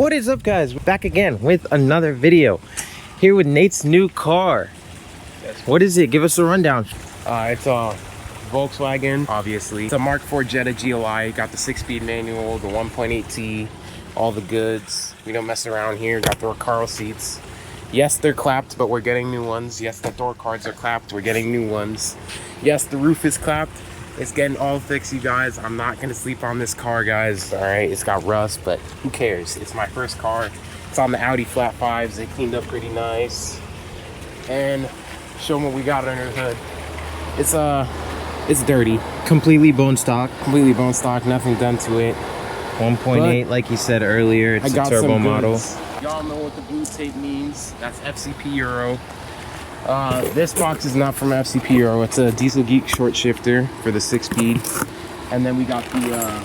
What is up, guys? Back again with another video here with Nate's new car. What is it? Give us a rundown. It's a Volkswagen, obviously. It's a Mark 4 Jetta GLI. Got the 6-speed manual, the 1.8T, all the goods. We don't mess around here. Got the Recaro seats. Yes, they're clapped, but we're getting new ones. Yes, the door cards are clapped. We're getting new ones. Yes, the roof is clapped. It's getting all fixed, you guys. I'm not gonna sleep on this car, guys. All right, it's got rust, but who cares? It's my first car. It's on the Audi flat fives. They cleaned up pretty nice. And show them what we got under the hood. It's dirty. Completely bone stock. Completely bone stock, nothing done to it. 1.8, like you said earlier, it's a turbo model. Y'all know what the blue tape means. That's FCP Euro. This box is not from FCP Euro. It's a DieselGeek short shifter for the 6-speed. And then we got the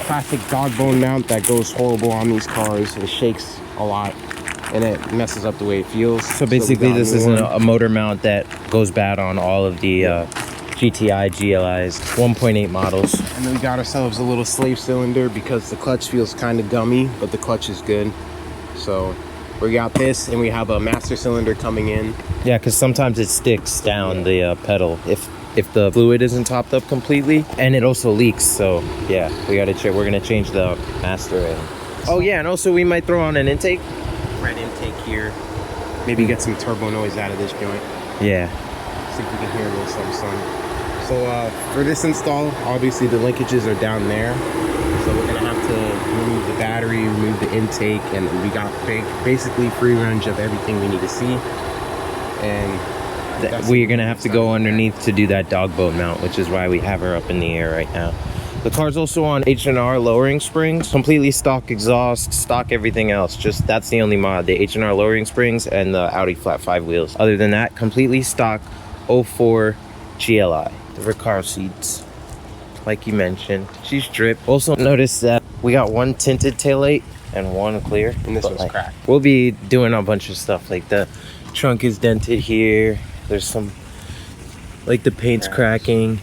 plastic dog bone mount that goes horrible on these cars. It shakes a lot and it messes up the way it feels. So basically this is a motor mount that goes bad on all of the GTI, GLIs, 1.8 models. And then we got ourselves a little slave cylinder because the clutch feels kind of gummy, but the clutch is good. So we got this, and we have a master cylinder coming in. Yeah, because sometimes it sticks down the pedal if the fluid isn't topped up completely, and it also leaks. So yeah, we gotta check. We're gonna change the master in. Oh yeah, and also we might throw on an intake. Red intake here. Maybe get some turbo noise out of this joint. Yeah. See if we can hear a little something. So for this install, obviously the linkages are down there. So we're gonna have to remove the battery, remove the intake, and we got basically free range of everything we need to see. And we're gonna have to go underneath to do that dog bone mount, which is why we have her up in the air right now. The car's also on H&R lowering springs, completely stock exhaust, stock everything else. Just that's the only mod, the H&R lowering springs and the Audi flat 5 wheels. Other than that, completely stock 04 GLI. The Recaro seats, like you mentioned, she's dripped. Also notice that we got one tinted taillight and one clear, and this one's cracked. We'll be doing a bunch of stuff, like the trunk is dented here. There's some, like the paint's cracking,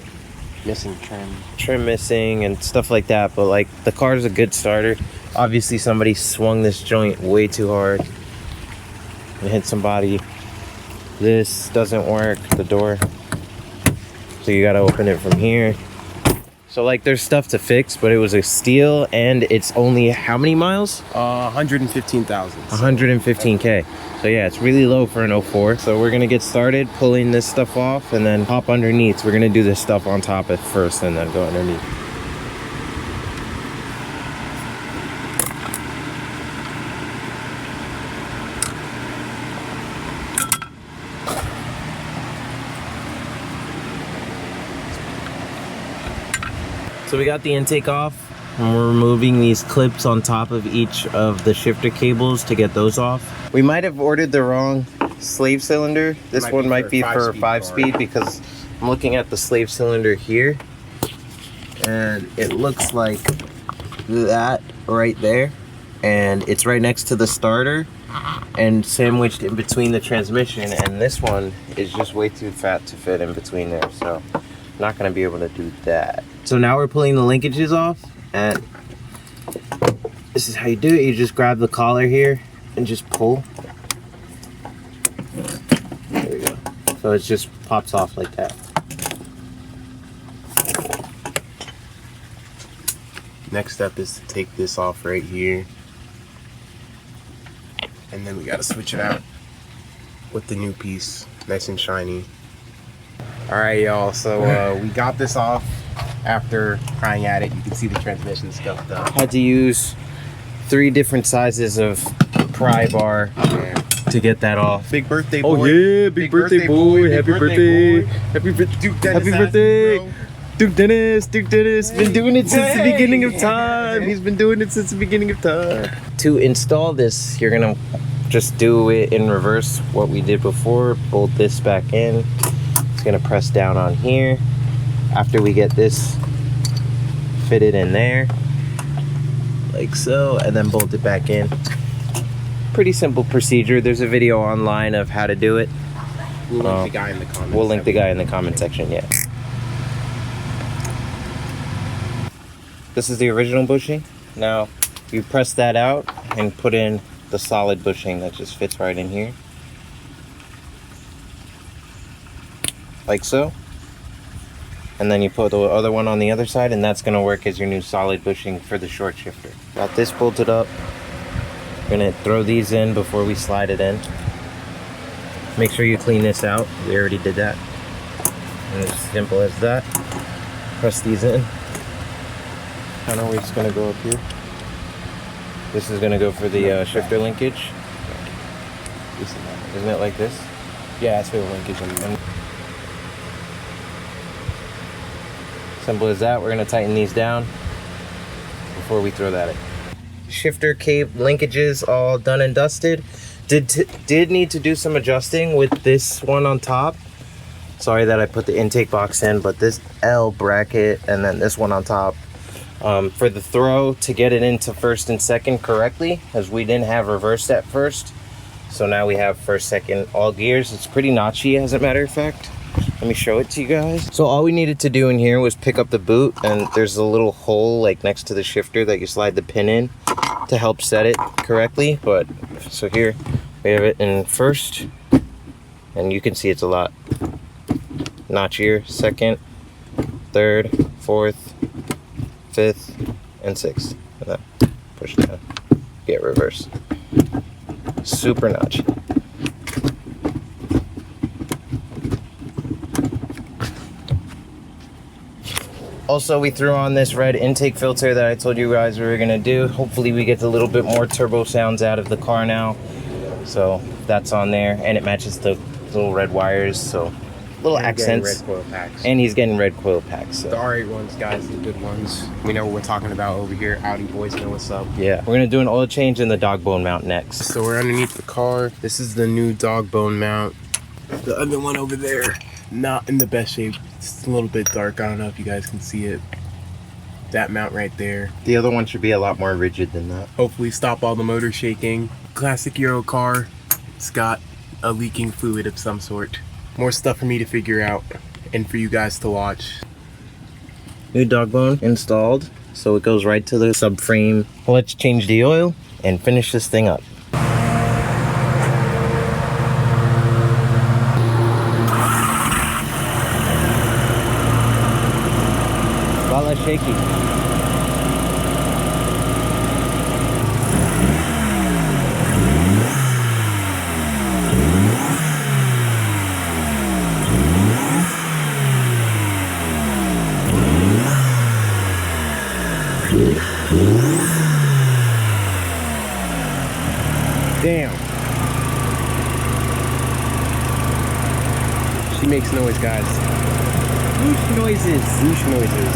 missing trim missing and stuff like that. But like the car's a good starter. Obviously somebody swung this joint way too hard and hit somebody. This doesn't work, the door, so you gotta open it from here. So like there's stuff to fix, but it was a steal, and it's only how many miles? 115,000. 115K. So yeah, it's really low for an 04. So we're gonna get started pulling this stuff off and then hop underneath. We're gonna do this stuff on top at first and then go underneath. So we got the intake off, and we're removing these clips on top of each of the shifter cables to get those off. We might have ordered the wrong slave cylinder. This one might be for 5-speed because I'm looking at the slave cylinder here, and it looks like that right there, and it's right next to the starter and sandwiched in between the transmission, and this one is just way too fat to fit in between there, so not gonna be able to do that. So now we're pulling the linkages off, and this is how you do it. You just grab the collar here and just pull. There we go. So it just pops off like that. Next step is to take this off right here, and then we gotta switch it out with the new piece, nice and shiny. All right, y'all, so we got this off after prying at it. You can see the transmission scuffed up. Had to use 3 different sizes of pry bar to get that off. Big birthday boy. Oh yeah, big birthday boy. Happy birthday. Happy birthday. Duke Dennis. Been doing it since the beginning of time. He's been doing it since the beginning of time. To install this, you're gonna just do it in reverse what we did before. Bolt this back in. It's gonna press down on here. After we get this fitted in there, like so, and then bolt it back in. Pretty simple procedure. There's a video online of how to do it. We'll link the guy in the comments. We'll link the guy in the comment section, yeah. This is the original bushing. Now, You press that out and put in the solid bushing that just fits right in here. Like so. And then you put the other one on the other side, and that's gonna work as your new solid bushing for the short shifter. Got this bolted up. Gonna throw these in before we slide it in. Make sure you clean this out. We already did that. And it's as simple as that. Press these in. Counterweight's gonna go up here. This is gonna go for the shifter linkage. Isn't it like this? Yeah, that's for the linkage. And simple as that. We're gonna tighten these down before we throw that in. Shifter cable linkages all done and dusted. Did need to do some adjusting with this one on top. Sorry that I put the intake box in, but this L bracket and then this one on top for the throw to get it into first and second correctly, as we didn't have reversed at first. So now we have first, second, all gears. It's pretty notchy as a matter of fact. Let me show it to you guys. So all we needed to do in here was pick up the boot, and there's a little hole like next to the shifter that you slide the pin in to help set it correctly. But so here we have it in first, and you can see it's a lot notchier. Second, third, fourth, fifth, and sixth. And then push down, get reverse. Super notchy. Also, we threw on this red intake filter that I told you guys we were gonna do. Hopefully we get a little bit more turbo sounds out of the car now. So that's on there, and it matches the little red wires, so little accents. Red coil packs. And he's getting red coil packs. So. The R8 ones, guys, the good ones. We know what we're talking about over here. Audi boys know what's up. Yeah, we're gonna do an oil change in the dog bone mount next. So we're underneath the car. This is the new dog bone mount. The other one over there, not in the best shape. It's a little bit dark. I don't know if you guys can see it. That mount right there. The other one should be a lot more rigid than that. Hopefully stop all the motor shaking. Classic Euro car. It's got a leaking fluid of some sort. More stuff for me to figure out and for you guys to watch. New dog bone installed, so it goes right to the subframe. Let's change the oil and finish this thing up. A lot less shaky. Damn. She makes noise, guys. Whoosh noises. Whoosh noises.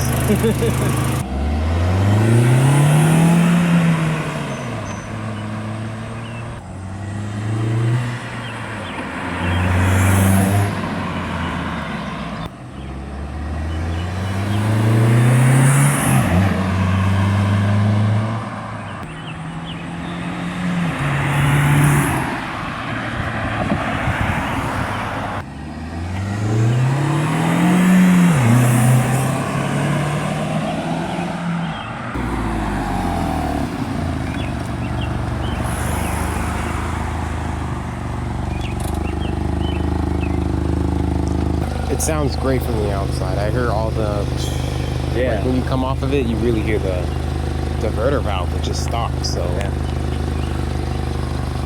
It sounds great from the outside. I hear all the... Yeah. Like when you come off of it, you really hear the diverter valve, which is stock, so... Yeah.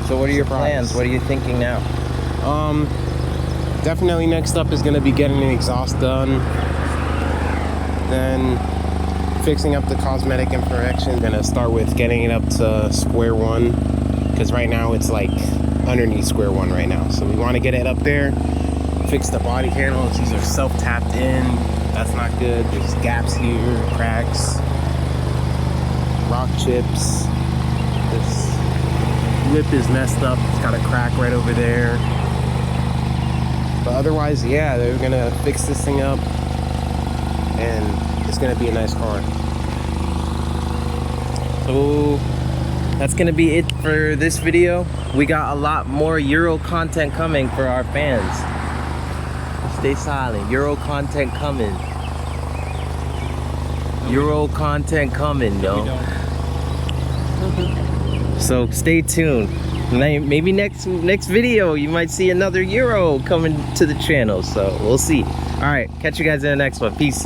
So what are your Surprise. plans? What are you thinking now? Definitely next up is going to be getting the exhaust done. Then fixing up the cosmetic imperfection. Gonna start with getting it up to square one, because right now it's like underneath square one right now. So we want to get it up there. Fix the body panels. These are self-tapped in. That's not good. There's gaps here, cracks, rock chips. This lip is messed up. It's got a crack right over there. But otherwise, yeah, they're gonna fix this thing up, and it's gonna be a nice car. So that's gonna be it for this video. We got a lot more Euro content coming for our fans. Stay silent. Euro content coming. Euro content coming, yo. So stay tuned. Maybe next video you might see another Euro coming to the channel. So we'll see. All right, catch you guys in the next one. Peace.